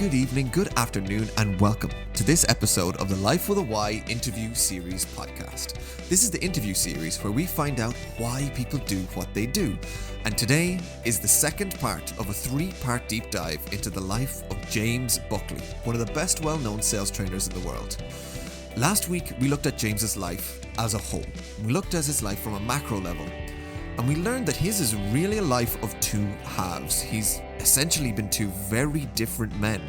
good evening, good afternoon, and welcome to this episode of the Life with a Y interview series podcast. This is the interview series where we find out why people do what they do. And today is the second part of a 3-part deep dive into the life of James Buckley, one of the best well-known sales trainers in the world. Last week, we looked at James's life as a whole. We looked at his life from a macro level. And we learned that his is really a life of two halves. He's essentially been two very different men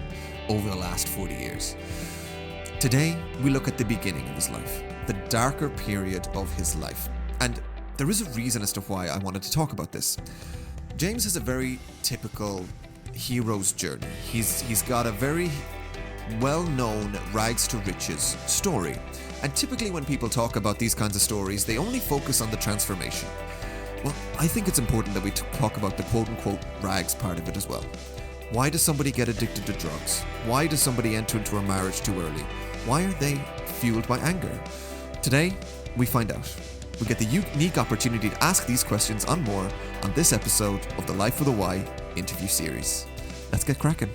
over the last 40 years. Today, we look at the beginning of his life, the darker period of his life. And there is a reason as to why I wanted to talk about this. James has a very typical hero's journey. He's got a very well-known rags to riches story. And typically when people talk about these kinds of stories, they only focus on the transformation. Well, I think it's important that we talk about the quote-unquote rags part of it as well. Why does somebody get addicted to drugs? Why does somebody enter into a marriage too early? Why are they fueled by anger? Today, we find out. We get the unique opportunity to ask these questions and more on this episode of the Life with a Y interview series. Let's get cracking.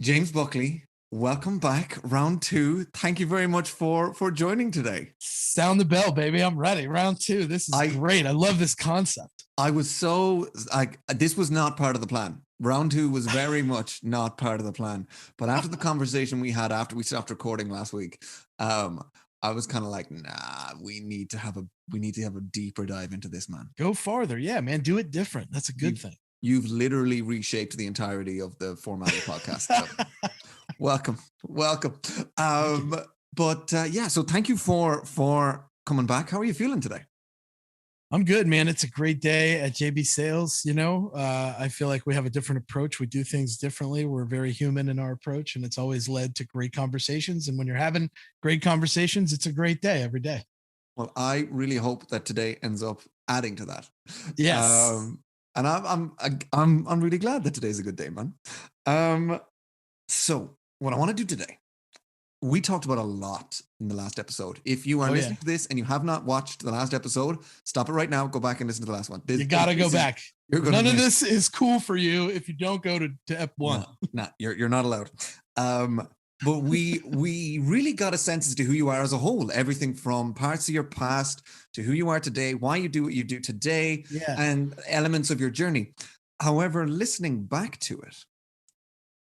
James Buckley, welcome back, round 2. Thank you very much for joining today. Sound the bell, baby. I'm ready. Round 2. This is great. I love this concept. I was so this was not part of the plan. Round 2 was very much not part of the plan. But after the conversation we had after we stopped recording last week, I was kind of like, nah, we need to have a deeper dive into this, man. Go farther. Yeah, man. Do it different. That's a good thing. You've literally reshaped the entirety of the format of the podcast. So. Welcome. So thank you for coming back. How are you feeling today? I'm good, man. It's a great day at JB Sales. I feel like we have a different approach. We do things differently. We're very human in our approach, and it's always led to great conversations. And when you're having great conversations, it's a great day every day. Well, I really hope that today ends up adding to that. Yes. And I'm really glad that today's a good day, man. So what I want to do today, we talked about a lot in the last episode. If you are listening to this and you have not watched the last episode, stop it right now. Go back and listen to the last one. You got to go back. None of this is cool for you if you don't go to Ep.3. No, you're not allowed. But we really got a sense as to who you are as a whole. Everything from parts of your past to who you are today, why you do what you do today, and elements of your journey. However, listening back to it,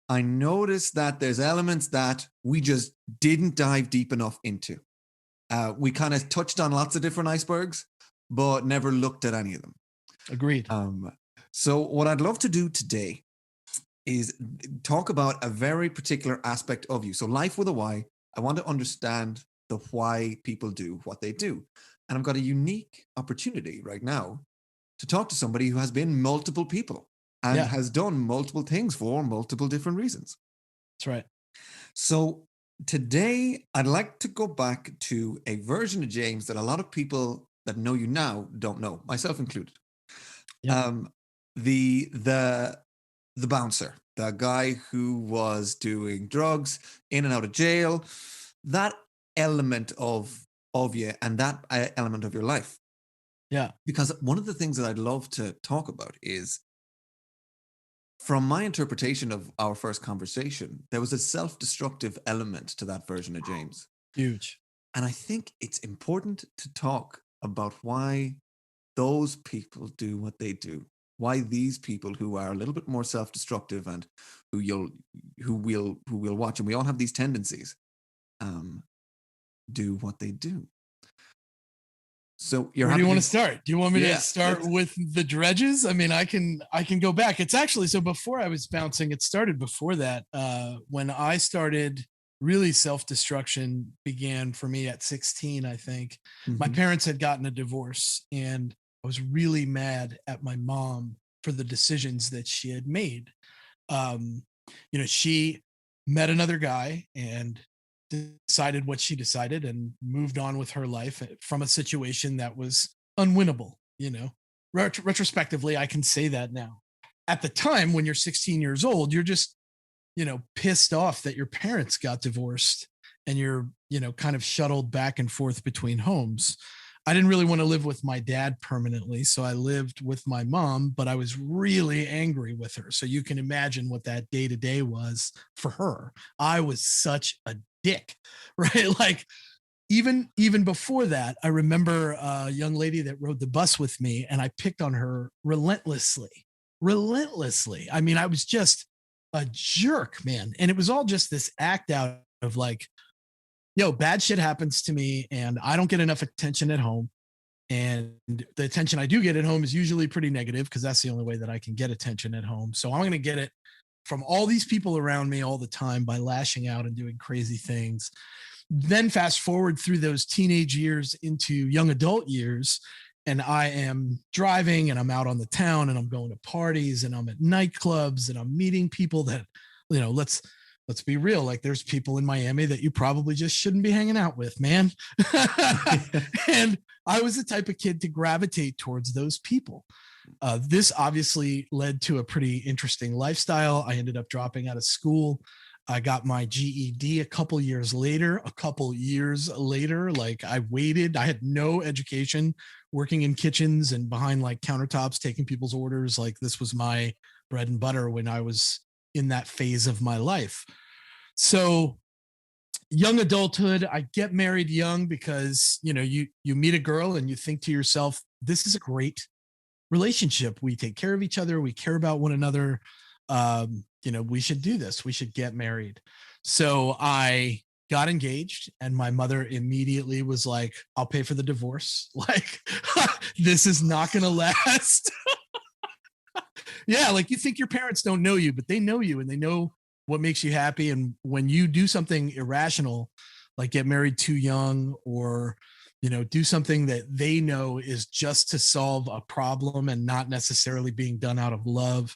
I noticed that there's elements that we just didn't dive deep enough into. We kind of touched on lots of different icebergs, but never looked at any of them. Agreed. So what I'd love to do today is talk about a very particular aspect of you. So Life with a Y, I want to understand the why people do what they do. And I've got a unique opportunity right now to talk to somebody who has been multiple people. And has done multiple things for multiple different reasons. That's right. So today, I'd like to go back to a version of James that a lot of people that know you now don't know, myself included. Yeah. The bouncer, the guy who was doing drugs, in and out of jail, that element of you and that element of your life. Yeah. Because one of the things that I'd love to talk about is, from my interpretation of our first conversation, there was a self-destructive element to that version of James. Huge. And I think it's important to talk about why those people do what they do. Why these people who are a little bit more self-destructive and who we'll watch, and we all have these tendencies, do what they do. So where do you want to start? Do you want me to start with the dredges? I mean, I can go back. It's actually, so before I was bouncing, it started before that. When I started, really self-destruction began for me at 16, I think. Mm-hmm. My parents had gotten a divorce, and I was really mad at my mom for the decisions that she had made. She met another guy and decided what she decided and moved on with her life from a situation that was unwinnable. Retrospectively, I can say that now. At the time, when you're 16 years old, you're just, pissed off that your parents got divorced and you're, kind of shuttled back and forth between homes. I didn't really want to live with my dad permanently. So I lived with my mom, but I was really angry with her. So you can imagine what that day to day was for her. I was such a dick, right? Like even before that, I remember a young lady that rode the bus with me, and I picked on her relentlessly. I mean, I was just a jerk, man. And it was all just this act out of like, bad shit happens to me and I don't get enough attention at home. And the attention I do get at home is usually pretty negative because that's the only way that I can get attention at home. So I'm going to get it from all these people around me all the time by lashing out and doing crazy things. Then fast forward through those teenage years into young adult years, and I am driving and I'm out on the town and I'm going to parties and I'm at nightclubs and I'm meeting people that, let's be real. Like there's people in Miami that you probably just shouldn't be hanging out with, man. And I was the type of kid to gravitate towards those people. This obviously led to a pretty interesting lifestyle. I ended up dropping out of school. I got my GED a couple years later, like I waited. I had no education, working in kitchens and behind like countertops, taking people's orders. Like this was my bread and butter when I was in that phase of my life. So young adulthood, I get married young because, you meet a girl and you think to yourself, this is a great relationship. We take care of each other. We care about one another. We should do this. We should get married. So I got engaged and my mother immediately was like, I'll pay for the divorce. Like, this is not going to last. Yeah. Like you think your parents don't know you, but they know you and they know what makes you happy. And when you do something irrational, like get married too young or, do something that they know is just to solve a problem and not necessarily being done out of love,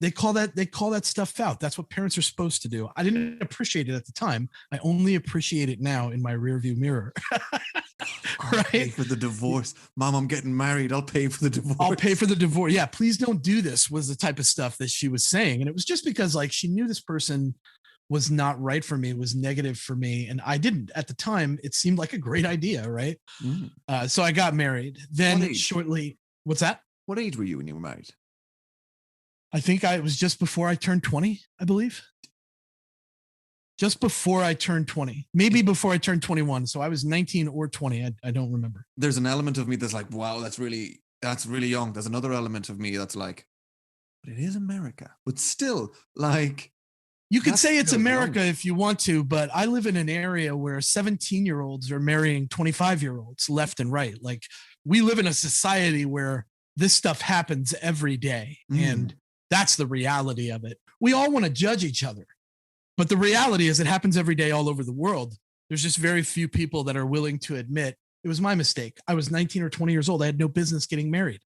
they call that stuff out. That's what parents are supposed to do. I didn't appreciate it at the time. I only appreciate it now in my rearview mirror. I'll pay for the divorce. Mom, I'm getting married. I'll pay for the divorce. I'll pay for the divorce. Yeah, please don't do this was the type of stuff that she was saying. And it was just because like she knew this person was not right for me, was negative for me. And I didn't at the time, it seemed like a great idea. Right. So I got married. Then shortly, what's that? What age were you when you were married? I think it was just before I turned 20, I believe. Just before I turned 20, maybe before I turned 21. So I was 19 or 20. I don't remember. There's an element of me that's like, wow, that's really young. There's another element of me that's like, but it is America. But still, like, you could say it's America if you want to, but I live in an area where 17-year-olds are marrying 25-year-olds left and right. Like we live in a society where this stuff happens every day. And that's the reality of it. We all want to judge each other, but the reality is it happens every day all over the world. There's just very few people that are willing to admit it was my mistake. I was 19 or 20 years old. I had no business getting married.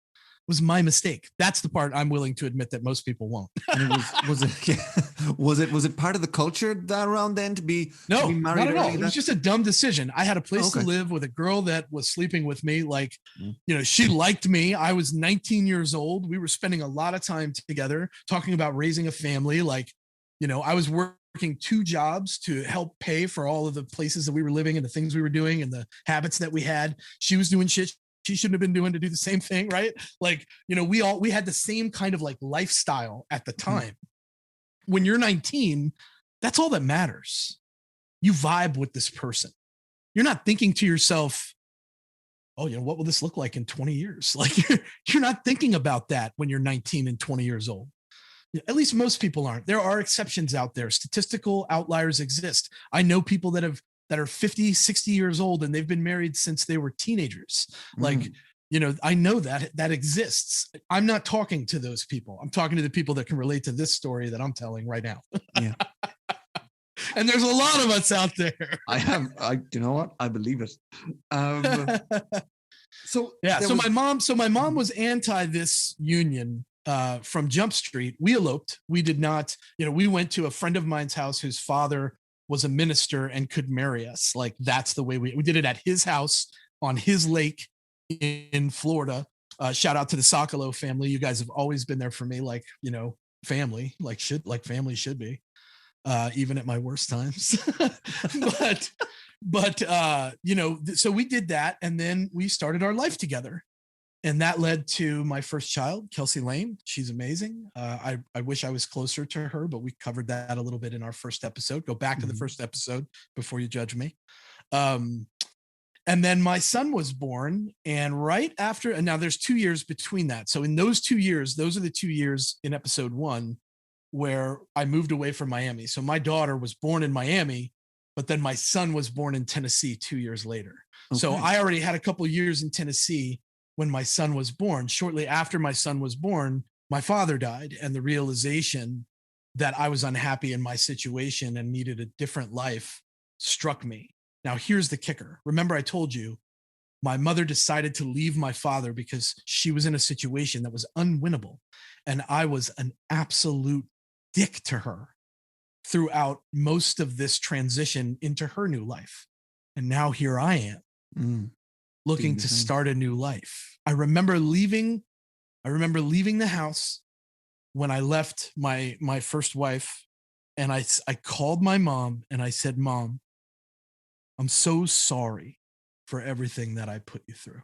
Was my mistake. That's the part I'm willing to admit that most people won't. And was it part of the culture that around then to be married? Not at all. It was just a dumb decision. I had a place to live with a girl that was sleeping with me. Like, she liked me. I was 19 years old. We were spending a lot of time together talking about raising a family. Like, I was working 2 jobs to help pay for all of the places that we were living and the things we were doing and the habits that we had. She was doing shit she shouldn't have been doing to do the same thing, right? Like, we had the same kind of like lifestyle at the time. When you're 19, that's all that matters. You vibe with this person. You're not thinking to yourself, oh, what will this look like in 20 years? Like you're not thinking about that when you're 19 and 20 years old. At least most people aren't. There are exceptions out there. Statistical outliers exist. I know people that are 50, 60 years old and they've been married since they were teenagers. Like, I know that exists. I'm not talking to those people. I'm talking to the people that can relate to this story that I'm telling right now. Yeah. And there's a lot of us out there. You know what? I believe it. So my mom was anti this union from Jump Street. We eloped. We did not, we went to a friend of mine's house whose father was a minister and could marry us. Like that's the way we did it at his house on his lake in Florida. Shout out to the Socolow family. You guys have always been there for me. Like, family, like family should be, even at my worst times. But But so we did that, and then we started our life together. And that led to my first child, Kelsey Lane. She's amazing. I wish I was closer to her, but we covered that a little bit in our first episode. Go back to the first episode before you judge me. And then my son was born. And right after, and now there's 2 years between that. So in those 2 years, those are the 2 years in episode 1 where I moved away from Miami. So my daughter was born in Miami, but then my son was born in Tennessee 2 years later. Okay. So I already had a couple of years in Tennessee when my son was born. Shortly after my son was born, my father died, and the realization that I was unhappy in my situation and needed a different life struck me. Now, here's the kicker. Remember, I told you my mother decided to leave my father because she was in a situation that was unwinnable, and I was an absolute dick to her throughout most of this transition into her new life. And now here I am looking to start a new life. I remember leaving the house when I left my first wife, and I called my mom and I said, "Mom, I'm so sorry for everything that I put you through.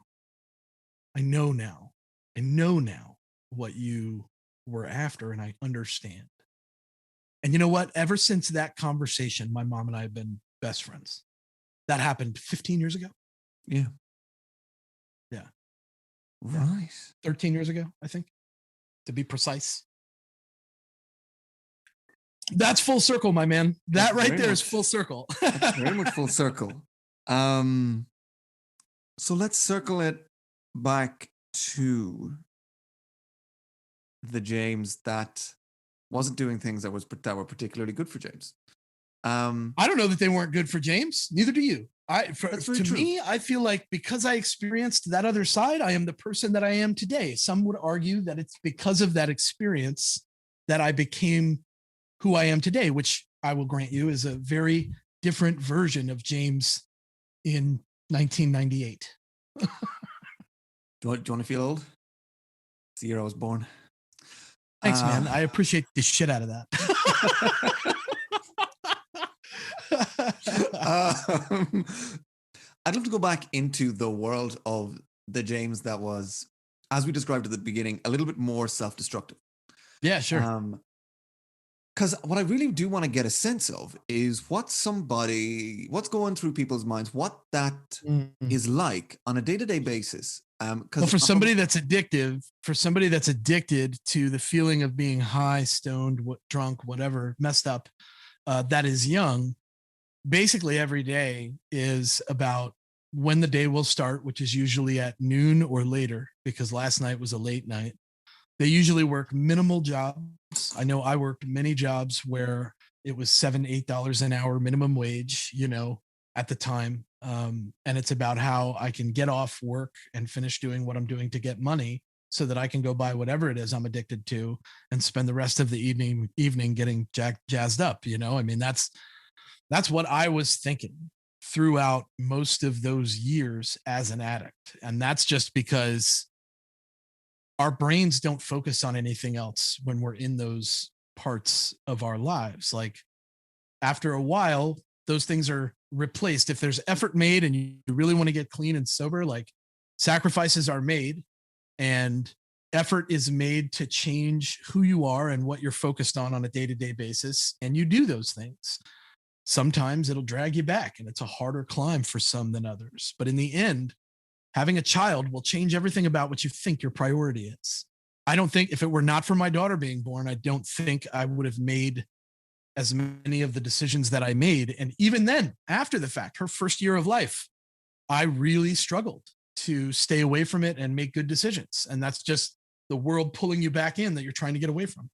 I know now what you were after, and I understand." And you know what? Ever since that conversation, my mom and I have been best friends. That happened 15 years ago. Yeah. Yeah. Right. 13 years ago, I think, to be precise. That's full circle, my man. That right there is full circle. That's very much full circle. So let's circle it back to the James that wasn't doing things that were particularly good for James. I don't know that they weren't good for James. Neither do you. To me, I feel like because I experienced that other side, I am the person that I am today. Some would argue that it's because of that experience that I became who I am today, which I will grant you is a very different version of James in 1998. Do you want to feel old? It's the year I was born. Thanks, man. I appreciate the shit out of that. I'd love to go back into the world of the James that was, as we described at the beginning, a little bit more self-destructive. Yeah, sure. Because what I really do want to get a sense of is what's going through people's minds, what that is like on a day-to-day basis. Well, for somebody that's addicted to the feeling of being high, stoned, drunk, whatever, messed up, that is young, basically every day is about when the day will start, which is usually at noon or later, because last night was a late night. They usually work minimal jobs. I know I worked many jobs where it was $7, $8 an hour minimum wage, at the time. And it's about how I can get off work and finish doing what I'm doing to get money so that I can go buy whatever it is I'm addicted to and spend the rest of the evening getting jazzed up. I mean, that's what I was thinking throughout most of those years as an addict. And that's just because our brains don't focus on anything else when we're in those parts of our lives. Like after a while, those things are replaced. If there's effort made and you really want to get clean and sober, like sacrifices are made and effort is made to change who you are and what you're focused on a day-to-day basis. And you do those things. Sometimes it'll drag you back and it's a harder climb for some than others. But in the end, having a child will change everything about what you think your priority is. I don't think if it were not for my daughter being born, I don't think I would have made as many of the decisions that I made. And even then, after the fact, her first year of life, I really struggled to stay away from it and make good decisions. And that's just the world pulling you back in that you're trying to get away from.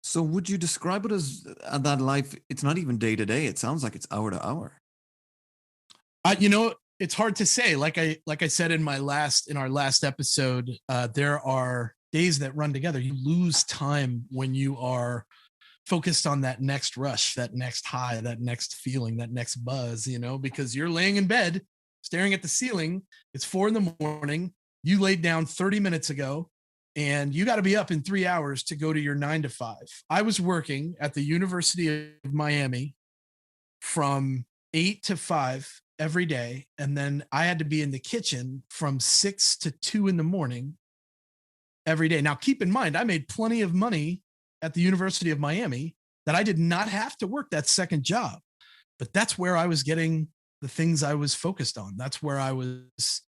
So would you describe it as that life? It's not even day to day. It sounds like it's hour to hour. It's hard to say. Like I said in our last episode, there are days that run together. You lose time when you are focused on that next rush, that next high, that next feeling, that next buzz, because you're laying in bed, staring at the ceiling. It's 4 a.m. You laid down 30 minutes ago and you got to be up in 3 hours to go to your 9 to 5. I was working at the University of Miami from 8 to 5 every day. And then I had to be in the kitchen from 6 to 2 in the morning every day. Now, keep in mind, I made plenty of money at the University of Miami that I did not have to work that second job. But that's where I was getting the things I was focused on. That's where I was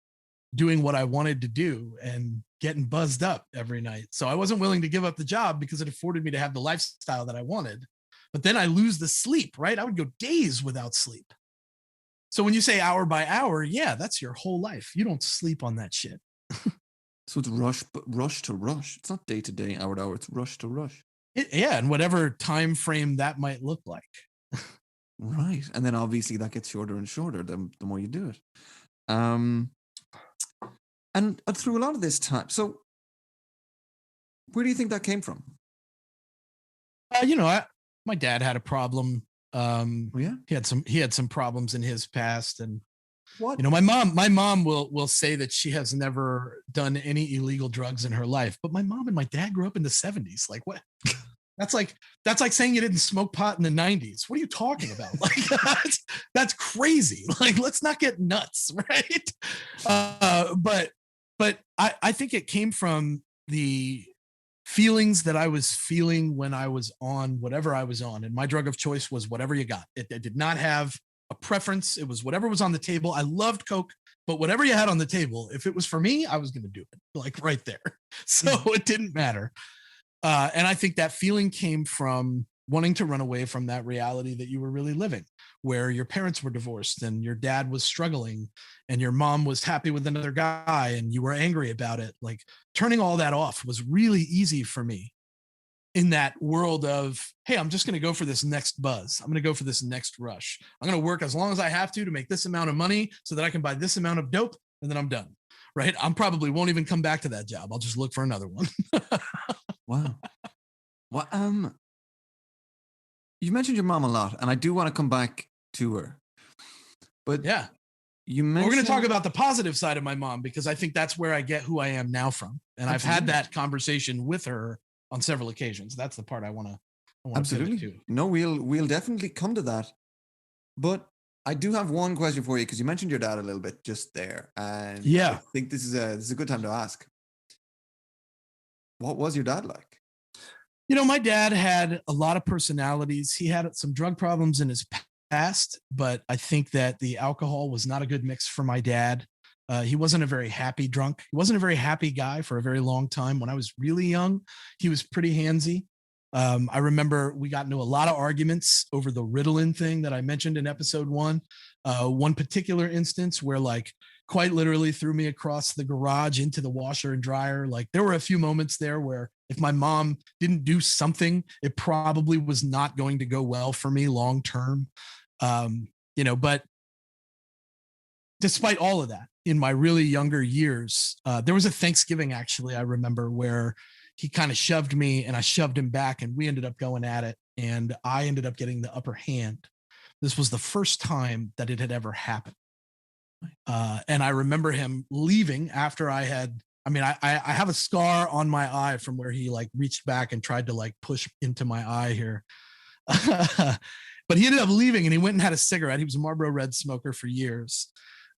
doing what I wanted to do and getting buzzed up every night. So I wasn't willing to give up the job because it afforded me to have the lifestyle that I wanted. But then I lose the sleep, right? I would go days without sleep. So when you say hour by hour, yeah, that's your whole life. You don't sleep on that shit. So it's rush to rush. It's not day to day, hour to hour. It's rush to rush. Yeah, and whatever time frame that might look like. Right. And then obviously that gets shorter and shorter the more you do it. And through a lot of this time, so where do you think that came from? My dad had a problem. Yeah, he had some problems in his past, and what? my mom will say that she has never done any illegal drugs in her life, but my mom and my dad grew up in the 70s. Like, what? That's like saying you didn't smoke pot in the 90s. What are you talking about? Like, that's crazy. Like, let's not get nuts, right? But I think it came from the feelings that I was feeling when I was on whatever I was on. And my drug of choice was whatever you got. It did not have a preference. It was whatever was on the table. I loved Coke, but whatever you had on the table, if it was for me, I was going to do it, like right there. So it didn't matter. And I think that feeling came from wanting to run away from that reality that you were really living, where your parents were divorced and your dad was struggling and your mom was happy with another guy and you were angry about it. Like, turning all that off was really easy for me in that world of, hey, I'm just going to go for this next buzz. I'm going to go for this next rush. I'm going to work as long as I have to make this amount of money so that I can buy this amount of dope, and then I'm done. Right? I'm probably won't even come back to that job. I'll just look for another one. Wow. Well, you mentioned your mom a lot, and I do want to come back to her. But yeah, you mentioned we're going to talk about the positive side of my mom, because I think that's where I get who I am now from. And I've had that conversation with her on several occasions. That's the part I want to absolutely to. No, we'll definitely come to that. But I do have one question for you, because you mentioned your dad a little bit just there, and yeah, I think this is a good time to ask. What was your dad like? My dad had a lot of personalities. He had some drug problems in his past, but I think that the alcohol was not a good mix for my dad. He wasn't a very happy drunk. He wasn't a very happy guy for a very long time. When I was really young, he was pretty handsy. I remember we got into a lot of arguments over the Ritalin thing that I mentioned in episode 1. One particular instance where, like, quite literally threw me across the garage into the washer and dryer. Like, there were a few moments there where if my mom didn't do something, it probably was not going to go well for me long term. But despite all of that, in my really younger years, there was a Thanksgiving, actually, I remember, where he kind of shoved me and I shoved him back, and we ended up going at it, and I ended up getting the upper hand. This was the first time that it had ever happened. And I remember him leaving after I have a scar on my eye from where he, like, reached back and tried to, like, push into my eye here. But he ended up leaving, and he went and had a cigarette. He was a Marlboro Red smoker for years,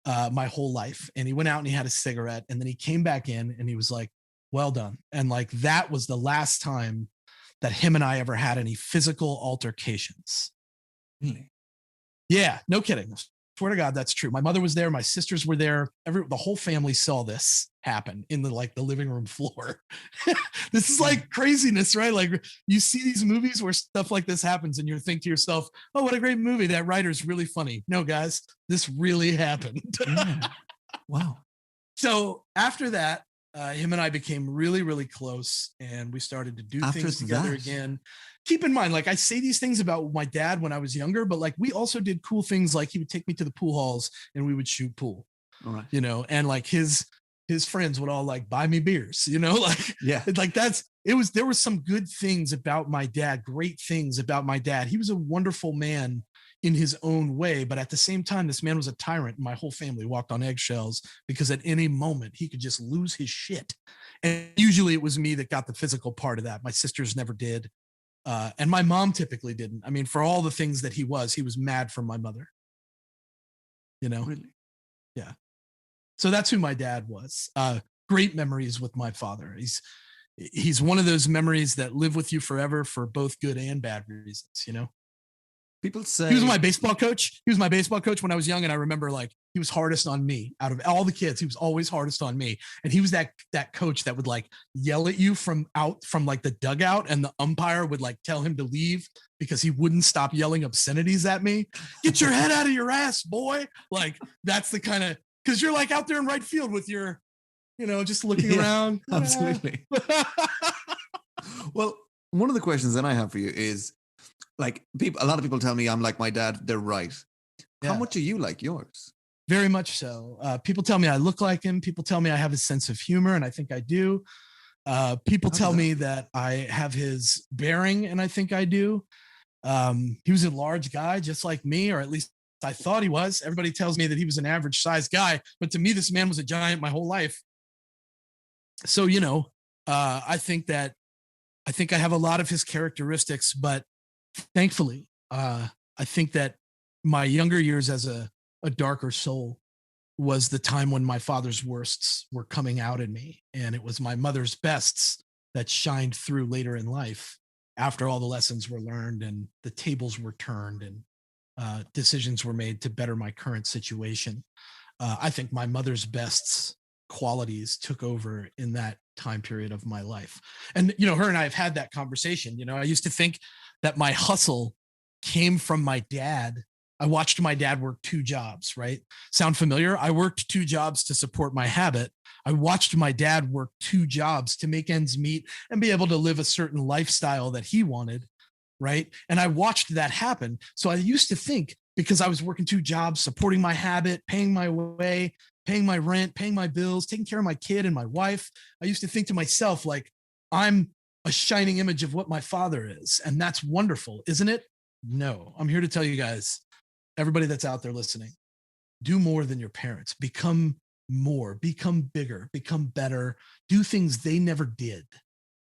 my whole life. And he went out and he had a cigarette, and then he came back in and he was like, well done. And, like, that was the last time that him and I ever had any physical altercations. Really? Yeah, no kidding. Swear to God, that's true. My mother was there. My sisters were there. The whole family saw this happen in the living room floor. This is like craziness, right? Like, you see these movies where stuff like this happens and you think to yourself, oh, what a great movie. That writer's really funny. No, guys, this really happened. Yeah. Wow. So after that, him and I became really, really close, and we started to do things together again. Keep in mind, like, I say these things about my dad when I was younger, but, like, we also did cool things. Like, he would take me to the pool halls and we would shoot pool. All right. And, like, his friends would all, like, buy me beers, like, yeah, like there were some good things about my dad, great things about my dad. He was a wonderful man in his own way, but at the same time, this man was a tyrant, and my whole family walked on eggshells because at any moment he could just lose his shit. And usually it was me that got the physical part of that. My sisters never did. And my mom typically didn't. I mean, for all the things that he was mad for my mother. you know? Really? Yeah. So that's who my dad was. Great memories with my father. He's one of those memories that live with you forever for both good and bad reasons, you know? People say He was my baseball coach. He was my baseball coach when I was young, and I remember like he was hardest on me out of all the kids. He was always hardest on me, and he was that coach that would like yell at you from like the dugout, and the umpire would like tell him to leave because he wouldn't stop yelling obscenities at me. Get your head out of your ass, boy! Like that's the kind of because you're like out there in right field with your, just looking around. Absolutely. Well, one of the questions that I have for you is, like, a lot of people tell me I'm like my dad. They're right. How much are you like yours? Very much so. People tell me I look like him. People tell me I have a sense of humor, and I think I do. People tell me that I have his bearing, and I think I do. He was a large guy, just like me, or at least I thought he was. Everybody tells me that he was an average sized guy, but to me, this man was a giant my whole life. So, I think I have a lot of his characteristics, but thankfully, I think that my younger years as a darker soul was the time when my father's worsts were coming out in me. And it was my mother's bests that shined through later in life after all the lessons were learned and the tables were turned and decisions were made to better my current situation. I think my mother's bests qualities took over in that time period of my life. And, her and I have had that conversation. I used to think that my hustle came from my dad. I watched my dad work 2 jobs, right? Sound familiar? I worked 2 jobs to support my habit. I watched my dad work 2 jobs to make ends meet and be able to live a certain lifestyle that he wanted, right? And I watched that happen. So I used to think, because I was working 2 jobs, supporting my habit, paying my way, paying my rent, paying my bills, taking care of my kid and my wife, I used to think to myself, like, I'm a shining image of what my father is. And that's wonderful, isn't it? No, I'm here to tell you guys, everybody that's out there listening, do more than your parents. Become more, become bigger, become better, do things they never did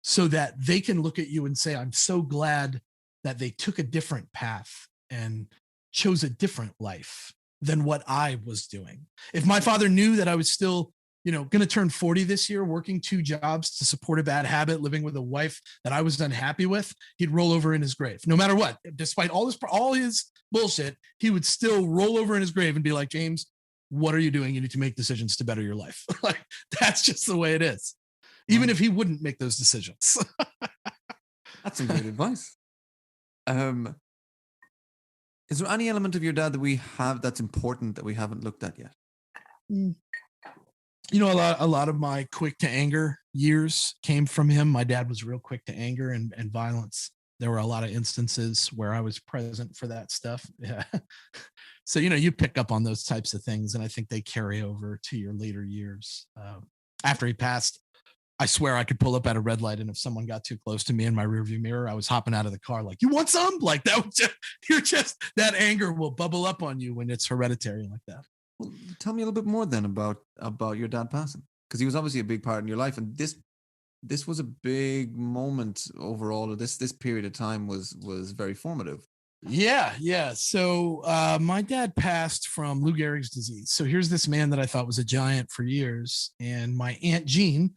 so that they can look at you and say, I'm so glad that they took a different path and chose a different life than what I was doing. If my father knew that I was still, going to turn 40 this year, working 2 jobs to support a bad habit, living with a wife that I was unhappy with, he'd roll over in his grave. No matter what, despite all his bullshit, he would still roll over in his grave and be like, James, what are you doing? You need to make decisions to better your life. Like, that's just the way it is. Even if he wouldn't make those decisions. That's some great advice. Is there any element of your dad that we have that's important that we haven't looked at yet? A lot of my quick to anger years came from him. My dad was real quick to anger and violence. There were a lot of instances where I was present for that stuff. Yeah. So, you pick up on those types of things, and I think they carry over to your later years. After he passed, I swear I could pull up at a red light, and if someone got too close to me in my rearview mirror, I was hopping out of the car like, you want some? Like that was that anger will bubble up on you when it's hereditary like that. Well, tell me a little bit more then about your dad passing, because he was obviously a big part in your life, and this was a big moment overall. This period of time was very formative. Yeah. So my dad passed from Lou Gehrig's disease. So here's this man that I thought was a giant for years, and my Aunt Jean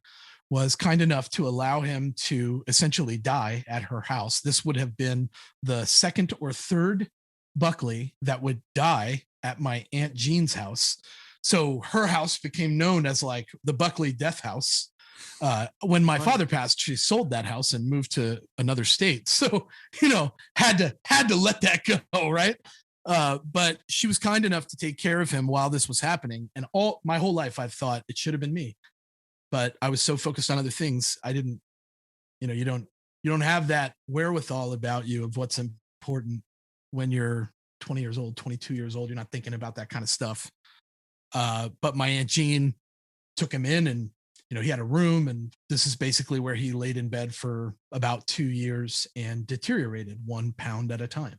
was kind enough to allow him to essentially die at her house. This would have been the 2nd or 3rd Buckley that would die at my Aunt Jean's house. So her house became known as like the Buckley death house. When my father passed, she sold that house and moved to another state. So, had to let that go. Right. But she was kind enough to take care of him while this was happening. And my whole life, I've thought it should have been me, but I was so focused on other things. I didn't, you don't have that wherewithal about you of what's important when you're 20 years old, 22 years old. You're not thinking about that kind of stuff. But my Aunt Jean took him in, and, he had a room, and this is basically where he laid in bed for about 2 years and deteriorated 1 pound at a time.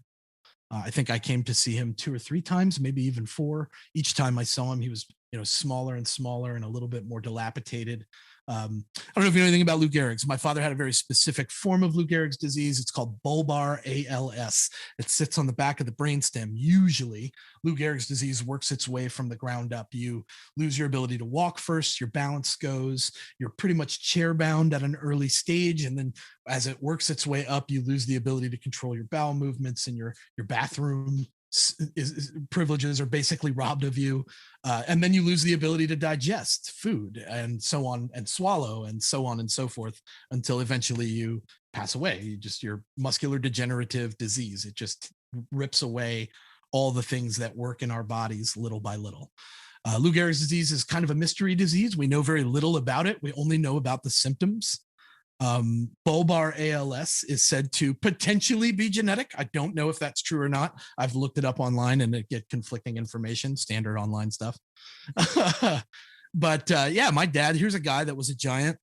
I think I came to see him 2 or 3 times, maybe even 4. Each time I saw him, he was, smaller and smaller and a little bit more dilapidated. I don't know if you know anything about Lou Gehrig's. My father had a very specific form of Lou Gehrig's disease. It's called bulbar ALS. It sits on the back of the brainstem. Usually, Lou Gehrig's disease works its way from the ground up. You lose your ability to walk first, your balance goes, you're pretty much chair bound at an early stage. And then as it works its way up, you lose the ability to control your bowel movements, and your bathroom privileges are basically robbed of you, and then you lose the ability to digest food and so on, and swallow and so on and so forth, until eventually you pass away. Your muscular degenerative disease, it just rips away all the things that work in our bodies little by little. Lou Gehrig's disease is kind of a mystery disease. We know very little about it. We only know about the symptoms. Bulbar ALS is said to potentially be genetic. I don't know if that's true or not. I've looked it up online and it get conflicting information, standard online stuff. But yeah, my dad, here's a guy that was a giant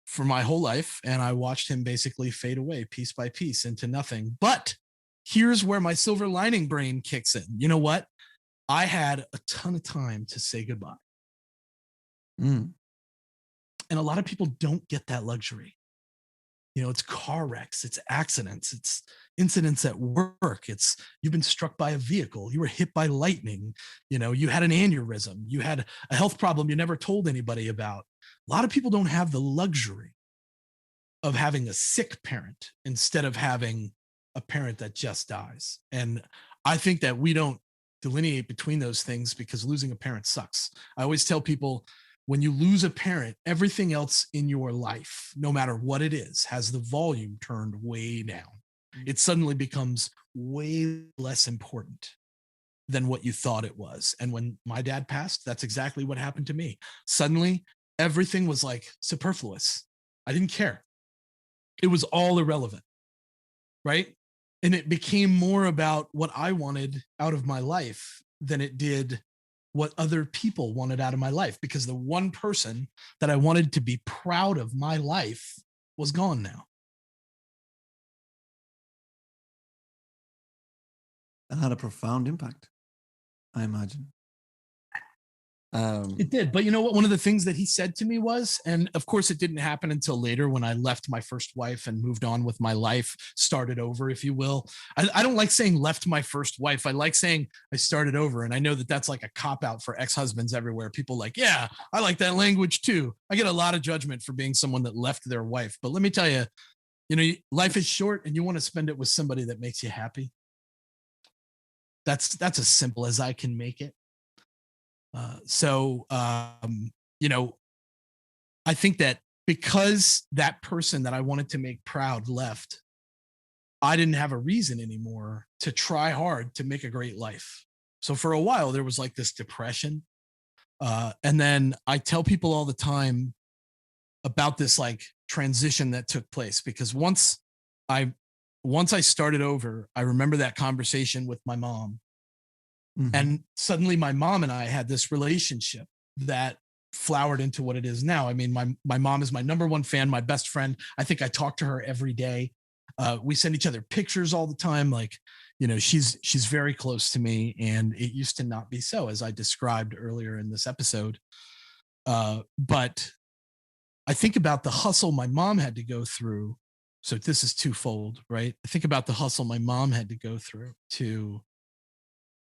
for my whole life, and I watched him basically fade away piece by piece into nothing. But here's where my silver lining brain kicks in. You know what? I had a ton of time to say goodbye. And a lot of people don't get that luxury. It's car wrecks, it's accidents, it's incidents at work. It's you've been struck by a vehicle, you were hit by lightning, you had an aneurysm, you had a health problem you never told anybody about. A lot of people don't have the luxury of having a sick parent instead of having a parent that just dies. And I think that we don't delineate between those things because losing a parent sucks. I always tell people, when you lose a parent, everything else in your life, no matter what it is, has the volume turned way down. It suddenly becomes way less important than what you thought it was. And when my dad passed, that's exactly what happened to me. Suddenly, everything was like superfluous. I didn't care. It was all irrelevant, right? And it became more about what I wanted out of my life than it did what other people wanted out of my life, because the one person that I wanted to be proud of my life was gone now. That had a profound impact, I imagine. It did. But you know what? One of the things that he said to me was, and of course it didn't happen until later when I left my first wife and moved on with my life, started over, if you will. I don't like saying left my first wife. I like saying I started over. And I know that that's like a cop out for ex-husbands everywhere. People like, yeah, I like that language too. I get a lot of judgment for being someone that left their wife. But let me tell you, life is short and you want to spend it with somebody that makes you happy. That's as simple as I can make it. I think that because that person that I wanted to make proud left, I didn't have a reason anymore to try hard to make a great life. So for a while, there was like this depression. And then I tell people all the time about this like transition that took place, because once I started over, I remember that conversation with my mom. Mm-hmm. And suddenly my mom and I had this relationship that flowered into what it is now. I mean, my mom is my number one fan, my best friend. I think I talk to her every day. We send each other pictures all the time. Like, she's very close to me, and it used to not be so, as I described earlier in this episode. But I think about the hustle my mom had to go through. So this is twofold, right? I think about the hustle my mom had to go through to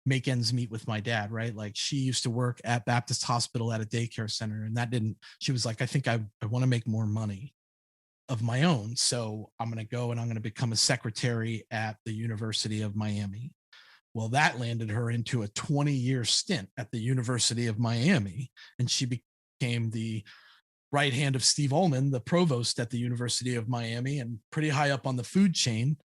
make ends meet with my dad, right? Like, she used to work at Baptist Hospital at a daycare center, and she was like, I think I want to make more money of my own. So I'm going to go and I'm going to become a secretary at the University of Miami. Well, that landed her into a 20-year stint at the University of Miami. And she became the right hand of Steve Ullman, the provost at the University of Miami, and pretty high up on the food chain.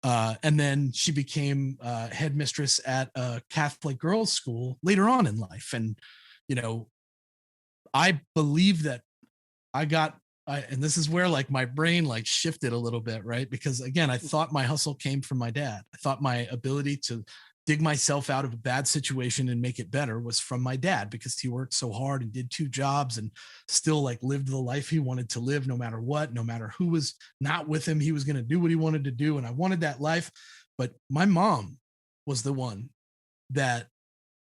And then she became headmistress at a Catholic girls' school later on in life. And, I believe that and this is where like my brain like shifted a little bit, right? Because again, I thought my hustle came from my dad. I thought my ability to dig myself out of a bad situation and make it better was from my dad, because he worked so hard and did 2 jobs and still like lived the life he wanted to live, no matter what, no matter who was not with him. He was going to do what he wanted to do. And I wanted that life. But my mom was the one that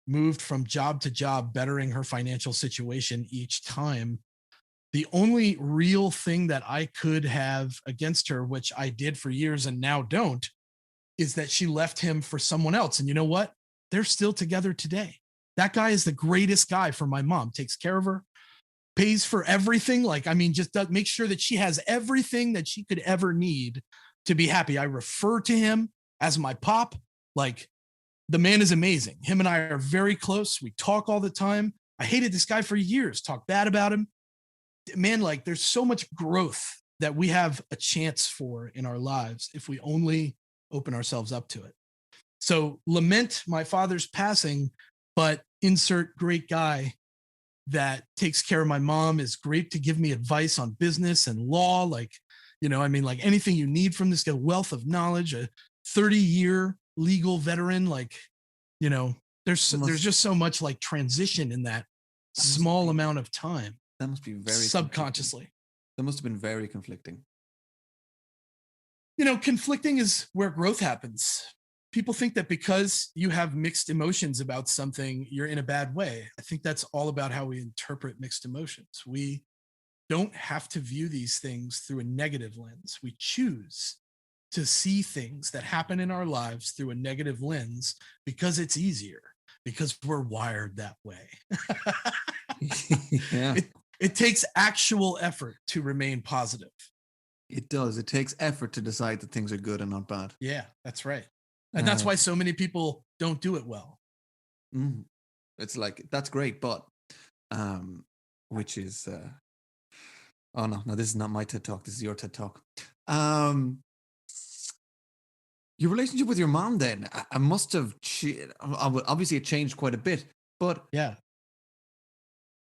moved from job to job, bettering her financial situation each time, The only real thing that I could have against her, which I did for years and now don't, is that she left him for someone else. And you know what? They're still together today. That guy is the greatest guy for my mom. Takes care of her, pays for everything. Like, I mean, just make sure that she has everything that she could ever need to be happy. I refer to him as my pop. Like, the man is amazing. Him and I are very close. We talk all the time. I hated this guy for years, talk bad about him. Man, like, there's so much growth that we have a chance for in our lives if we only open ourselves up to it. So lament my father's passing, but insert great guy that takes care of my mom, is great to give me advice on business and law. Like, I mean, like, anything you need from this guy, wealth of knowledge, a 30-year legal veteran. Like, there's just so much like transition in that small amount of time. That must be very subconsciously. That must have been very conflicting. Conflicting is where growth happens. People think that because you have mixed emotions about something, you're in a bad way. I think that's all about how we interpret mixed emotions. We don't have to view these things through a negative lens. We choose to see things that happen in our lives through a negative lens because it's easier, because we're wired that way. Yeah. It takes actual effort to remain positive. It does. It takes effort to decide that things are good and not bad. Yeah, that's right. And that's why so many people don't do it well. It's like, that's great, but which is oh no, this is not my TED Talk. This is your TED Talk. Your relationship with your mom then, I must have obviously it changed quite a bit, but yeah,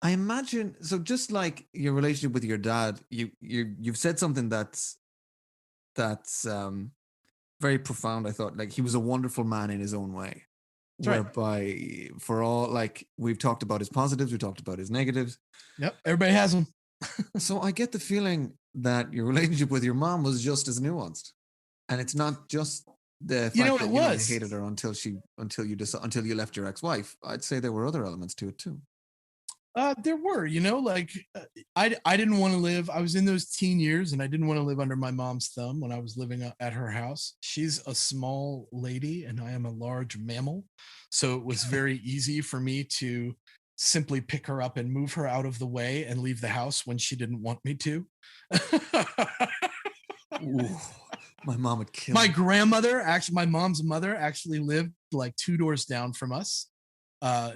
I imagine, so just like your relationship with your dad, you've said something that's very profound. I thought, like, he was a wonderful man in his own way. That's whereby right. For all, like, we've talked about his positives, we talked about his negatives. Yep, everybody has them. So I get the feeling that your relationship with your mom was just as nuanced, and it's not just the fact that you hated her until you left your ex-wife. I'd say there were other elements to it too. There were, like, I didn't want to live. I was in those teen years and I didn't want to live under my mom's thumb when I was living at her house. She's a small lady and I am a large mammal. So it was very easy for me to simply pick her up and move her out of the way and leave the house when she didn't want me to. Ooh, my mom would kill my me. grandmother, actually, my mom's mother actually lived like 2 doors down from us.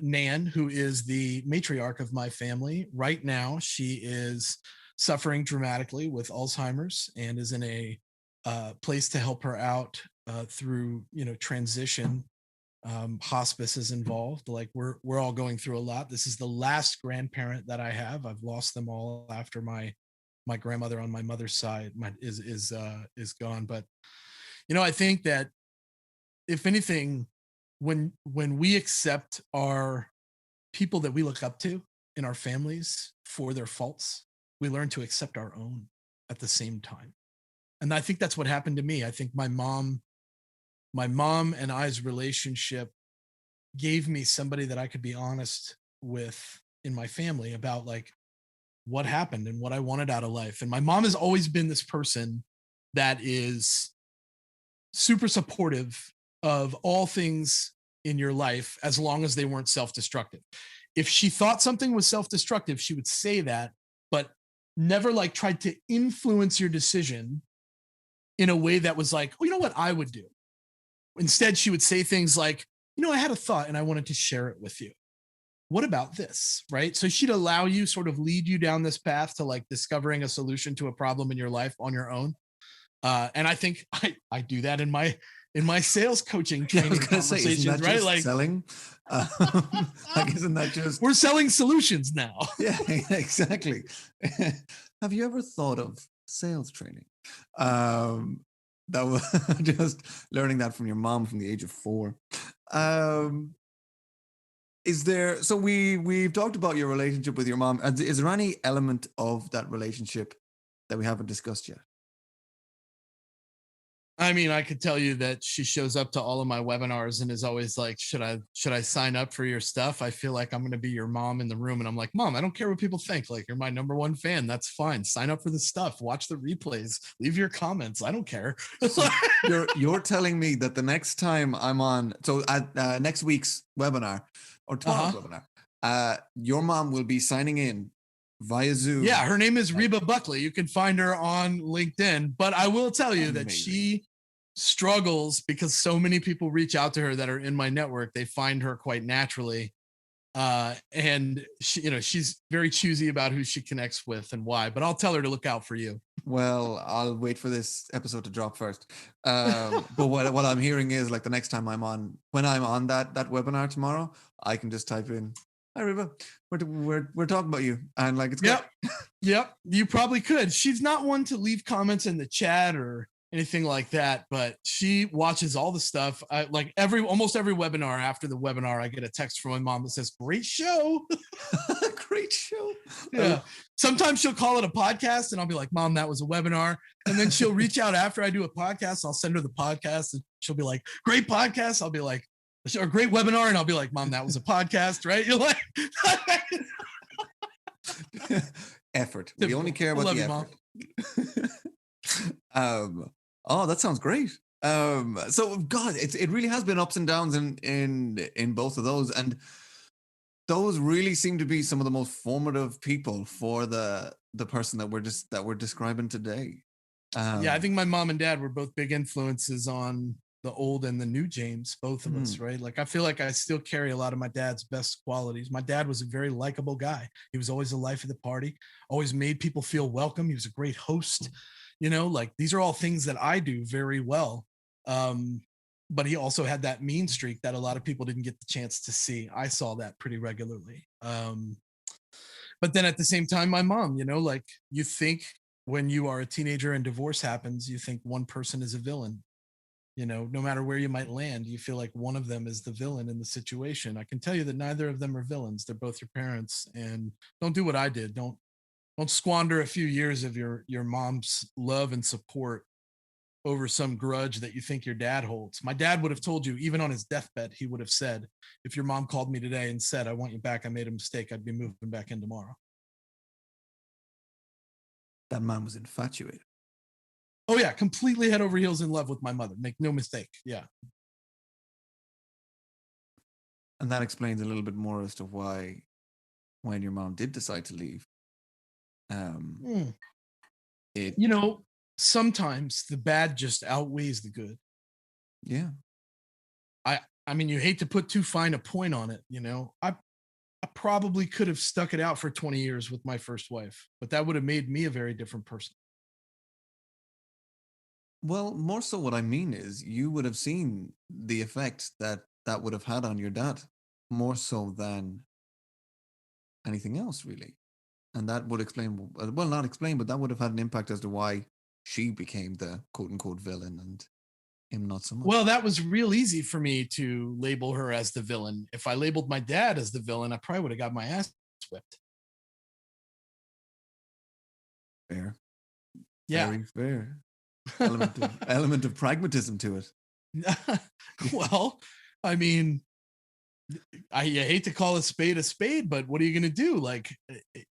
Nan, who is the matriarch of my family. Right now, she is suffering dramatically with Alzheimer's and is in a place to help her out through, transition. Hospice is involved. Like, we're all going through a lot. This is the last grandparent that I have. I've lost them all after my grandmother on my mother's side is gone. But I think that if anything, when we accept our people that we look up to in our families for their faults, we learn to accept our own at the same time. And I think that's what happened to me. I think my mom and I's relationship gave me somebody that I could be honest with in my family about, like, what happened and what I wanted out of life. And my mom has always been this person that is super supportive of all things in your life, as long as they weren't self-destructive. If she thought something was self-destructive, she would say that, but never like tried to influence your decision in a way that was like, oh, you know what I would do? Instead, she would say things like, I had a thought and I wanted to share it with you. What about this? Right? So she'd allow you, sort of lead you down this path to like discovering a solution to a problem in your life on your own. And I think I do that in my sales coaching training conversations, right? Like selling. Like, isn't that just we're selling solutions now? Yeah, exactly. Have you ever thought of sales training? That was just learning that from your mom from the age of 4. Is there? So we've talked about your relationship with your mom. Is there any element of that relationship that we haven't discussed yet? I mean, I could tell you that she shows up to all of my webinars and is always like, should I sign up for your stuff? I feel like I'm going to be your mom in the room. And I'm like, Mom, I don't care what people think. Like, you're my number one fan. That's fine. Sign up for the stuff. Watch the replays. Leave your comments. I don't care. So you're telling me that the next time I'm on, so at next week's webinar or tomorrow's webinar, your mom will be signing in via Zoom. Yeah, her name is Reba Buckley. You can find her on LinkedIn. But I will tell you that she struggles because so many people reach out to her that are in my network. They find her quite naturally. And she, she's very choosy about who she connects with and why, but I'll tell her to look out for you. Well, I'll wait for this episode to drop first. But what I'm hearing is, like, the next time when I'm on that webinar tomorrow, I can just type in, "Hi Reba, we're talking about you," and like it's yep, yep. You probably could. She's not one to leave comments in the chat or anything like that, but she watches all the stuff. Like almost every webinar. After the webinar, I get a text from my mom that says, "Great show." Great show. Yeah. Sometimes she'll call it a podcast and I'll be like, Mom, that was a webinar. And then she'll reach out after I do a podcast. I'll send her the podcast and she'll be like, great podcast. I'll be like, or great webinar. And I'll be like, Mom, that was a podcast, right? You're like, effort. We only care about the effort. Oh, that sounds great. So God, it really has been ups and downs in both of those, and those really seem to be some of the most formative people for the person that we're describing today. Yeah, I think my mom and dad were both big influences on the old and the new James, both of us, right? Like, I feel like I still carry a lot of my dad's best qualities. My dad was a very likable guy. He was always the life of the party, always made people feel welcome. He was a great host. Like, these are all things that I do very well. But he also had that mean streak that a lot of people didn't get the chance to see. I saw that pretty regularly. But then at the same time, my mom, like, you think when you are a teenager and divorce happens, you think one person is a villain. No matter where you might land, you feel like one of them is the villain in the situation. I can tell you that neither of them are villains. They're both your parents, and don't do what I did. Don't squander a few years of your mom's love and support over some grudge that you think your dad holds. My dad would have told you, even on his deathbed, he would have said, if your mom called me today and said, I want you back, I made a mistake, I'd be moving back in tomorrow. That man was infatuated. Oh yeah, completely head over heels in love with my mother. Make no mistake. Yeah. And that explains a little bit more as to why, when your mom did decide to leave, sometimes the bad just outweighs the good. Yeah. I mean, you hate to put too fine a point on it. I probably could have stuck it out for 20 years with my first wife, but that would have made me a very different person. Well, more so what I mean is you would have seen the effect that would have had on your dad, more so than anything else, really. And that would explain, well, not explain, but that would have had an impact as to why she became the quote-unquote villain and him not so much. Well, that was real easy for me to label her as the villain. If I labeled my dad as the villain, I probably would have got my ass whipped. Fair. Yeah. Very fair. Element of pragmatism to it. Well, I mean, I hate to call a spade, but what are you going to do? Like,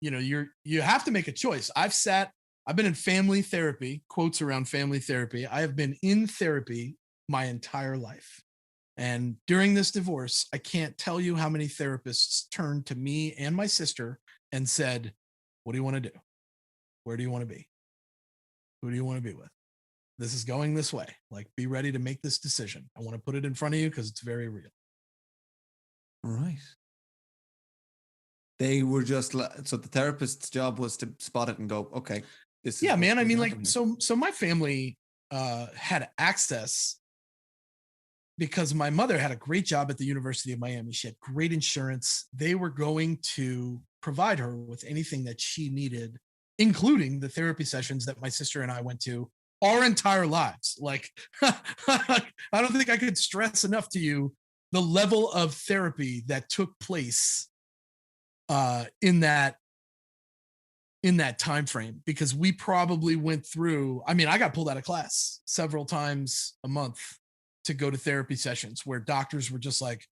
you have to make a choice. I've been in family therapy, quotes around family therapy. I have been in therapy my entire life. And during this divorce, I can't tell you how many therapists turned to me and my sister and said, what do you want to do? Where do you want to be? Who do you want to be with? This is going this way. Like, be ready to make this decision. I want to put it in front of you because it's very real. Right. They were just so the therapist's job was to spot it and go, okay, this is. Yeah, man. I mean, like, so my family had access because my mother had a great job at the University of Miami. She had great insurance. They were going to provide her with anything that she needed, including the therapy sessions that my sister and I went to our entire lives. Like, I don't think I could stress enough to you the level of therapy that took place in that in that time frame, because we probably went through, I mean, I got pulled out of class several times a month to go to therapy sessions where doctors were just like,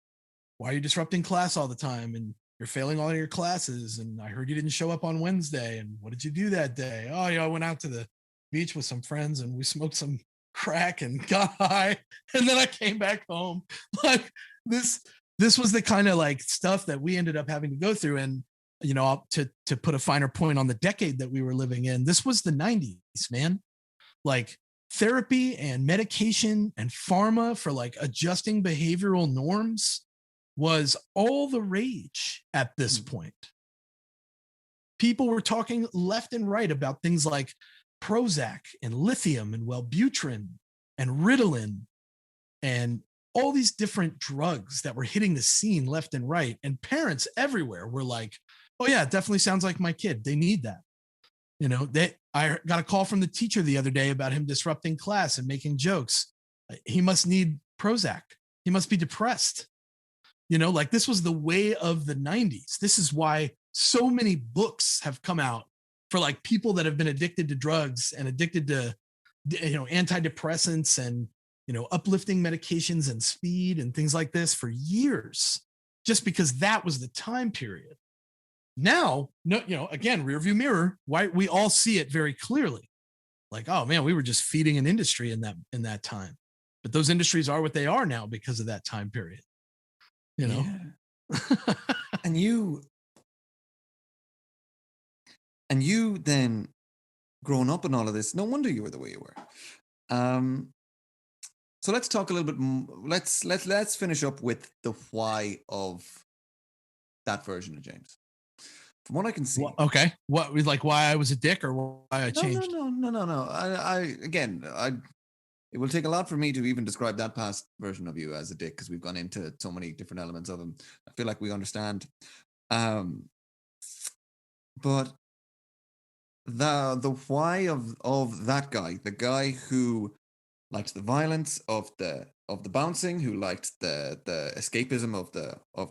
why are you disrupting class all the time? And you're failing all of your classes. And I heard you didn't show up on Wednesday. And what did you do that day? Oh, yeah, I went out to the beach with some friends and we smoked some crack and got high. And then I came back home. Like this was the kind of like stuff that we ended up having to go through. And, you know, to put a finer point on the decade that we were living in, this was the 90s, man. Like therapy and medication and pharma for like adjusting behavioral norms was all the rage at this point. People were talking left and right about things like Prozac and lithium and Wellbutrin and Ritalin and all these different drugs that were hitting the scene left and right. And parents everywhere were like, oh yeah, it definitely sounds like my kid. They need that. You know, I got a call from the teacher the other day about him disrupting class and making jokes. He must need Prozac. He must be depressed. You know, like this was the way of the 90s. This is why so many books have come out for like people that have been addicted to drugs and addicted to, you know, antidepressants and, you know, uplifting medications and speed and things like this for years, just because that was the time period. Now, no, you know, again, rear view mirror, why we all see it very clearly. Like, oh man, we were just feeding an industry in that time. But those industries are what they are now because of that time period. You know? Yeah. and you then growing up in all of this, no wonder you were the way you were. So let's talk a little bit. Let's finish up with the why of that version of James. From what I can see. Okay. What was like why I was a dick or why I changed? No. It will take a lot for me to even describe that past version of you as a dick because we've gone into so many different elements of him. I feel like we understand. But the why of that guy, the guy who liked the violence of the bouncing, who liked the escapism of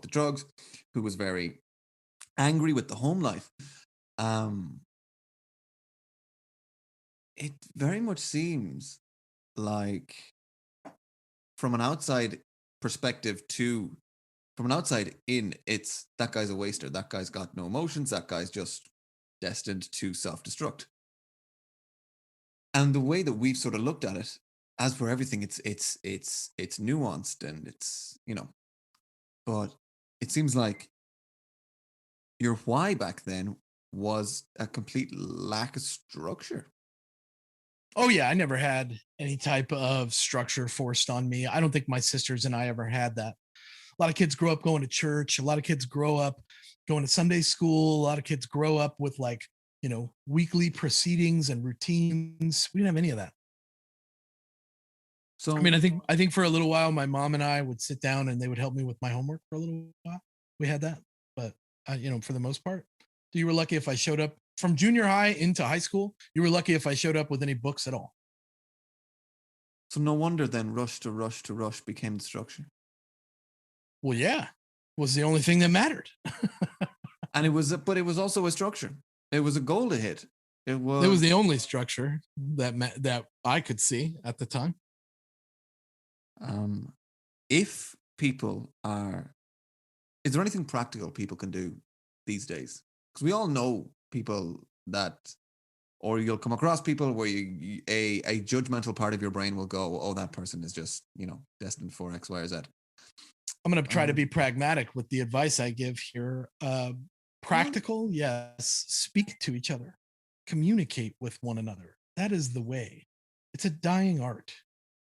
the drugs, who was very angry with the home life. It very much seems like from an outside perspective from an outside in, it's that guy's a waster. That guy's got no emotions. That guy's just destined to self-destruct. And the way that we've sort of looked at it, as for everything, it's nuanced and it's, you know, but it seems like your why back then was a complete lack of structure. Oh yeah, I never had any type of structure forced on me. I don't think my sisters and I ever had that. A lot of kids grow up going to church. A lot of kids grow up going to Sunday school. A lot of kids grow up with like, you know, weekly proceedings and routines. We didn't have any of that. So I mean, I think for a little while, my mom and I would sit down and they would help me with my homework for a little while. We had that, but you know, for the most part, you were lucky if I showed up from junior high into high school. You were lucky if I showed up with any books at all. So no wonder then rush to rush became the structure. Well, yeah, it was the only thing that mattered. And it was also a structure. It was a goal to hit. It was the only structure that I could see at the time. If people are, is there anything practical people can do these days? Because we all know people that, or you'll come across people where a judgmental part of your brain will go, oh, that person is just, you know, destined for X, Y, or Z. I'm going to try to be pragmatic with the advice I give here. Practical, yes. Speak to each other. Communicate with one another. That is the way. It's a dying art.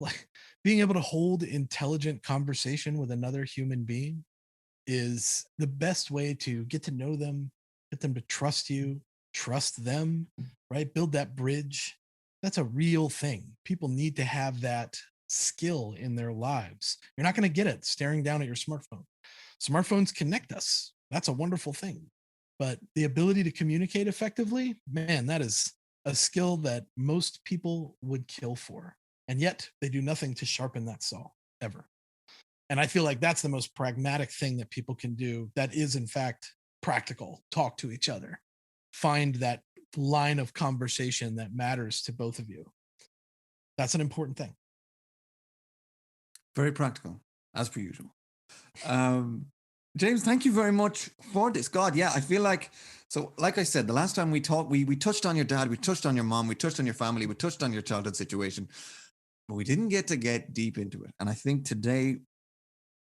Like being able to hold intelligent conversation with another human being is the best way to get to know them, get them to trust you, trust them, right? Build that bridge. That's a real thing. People need to have that skill in their lives. You're not going to get it staring down at your smartphone. Smartphones connect us. That's a wonderful thing. But the ability to communicate effectively, man, that is a skill that most people would kill for. And yet they do nothing to sharpen that saw ever. And I feel like that's the most pragmatic thing that people can do that is in fact practical. Talk to each other. Find that line of conversation that matters to both of you. That's an important thing. Very practical, as per usual. James, thank you very much for this. God, yeah, I feel like, so like I said, the last time we talked, we touched on your dad, we touched on your mom, we touched on your family, we touched on your childhood situation, but we didn't get to get deep into it. And I think today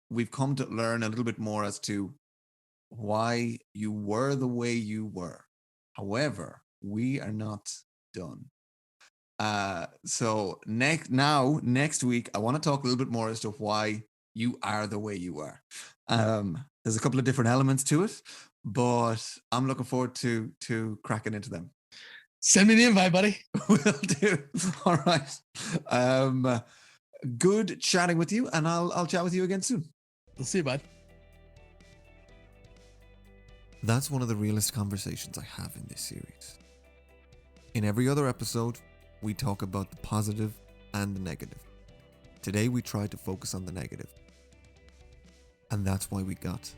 we've come to learn a little bit more as to why you were the way you were. However, we are not done. So next week, I want to talk a little bit more as to why you are the way you are. There's a couple of different elements to it, but I'm looking forward to cracking into them. Send me the invite, buddy. Will do. All right. Good chatting with you, and I'll chat with you again soon. We'll see you, bud. That's one of the realest conversations I have in this series. In every other episode, we talk about the positive and the negative. Today we tried to focus on the negative. And that's why we got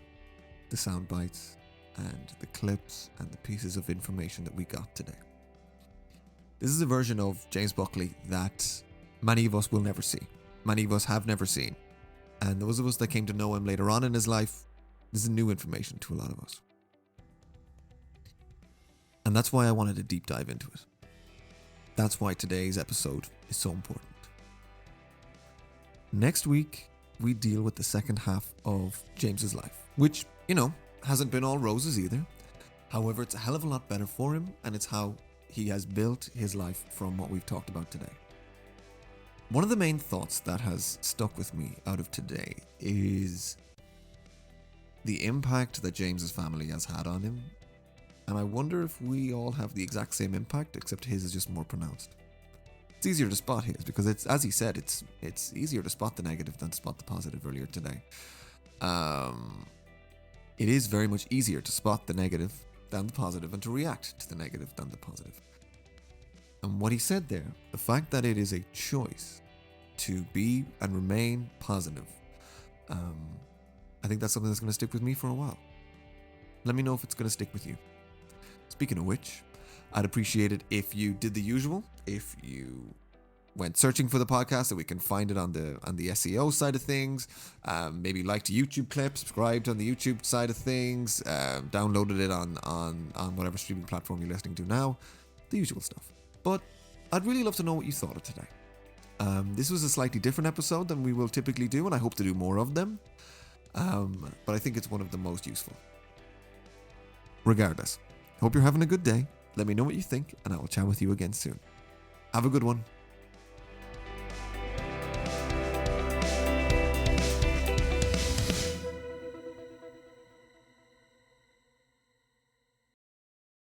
the sound bites and the clips and the pieces of information that we got today. This is a version of James Buckley that many of us will never see. Many of us have never seen. And those of us that came to know him later on in his life, this is new information to a lot of us. And that's why I wanted to deep dive into it. That's why today's episode is so important. Next week, we deal with the second half of James's life, which, hasn't been all roses either. However, it's a hell of a lot better for him, and it's how he has built his life from what we've talked about today. One of the main thoughts that has stuck with me out of today is the impact that James's family has had on him. And I wonder if we all have the exact same impact, except his is just more pronounced. It's easier to spot his because it's, as he said, it's easier to spot the negative than to spot the positive earlier today. It is very much easier to spot the negative than the positive and to react to the negative than the positive. And what he said there, the fact that it is a choice to be and remain positive, I think that's something that's going to stick with me for a while. Let me know if it's going to stick with you. Speaking of which, I'd appreciate it if you did the usual. If you went searching for the podcast, so we can find it on the SEO side of things. Maybe liked a YouTube clip, subscribed on the YouTube side of things, downloaded it on whatever streaming platform you're listening to now. The usual stuff. But I'd really love to know what you thought of today. This was a slightly different episode than we will typically do, and I hope to do more of them. But I think it's one of the most useful. Regardless, hope you're having a good day. Let me know what you think, and I will chat with you again soon. Have a good one.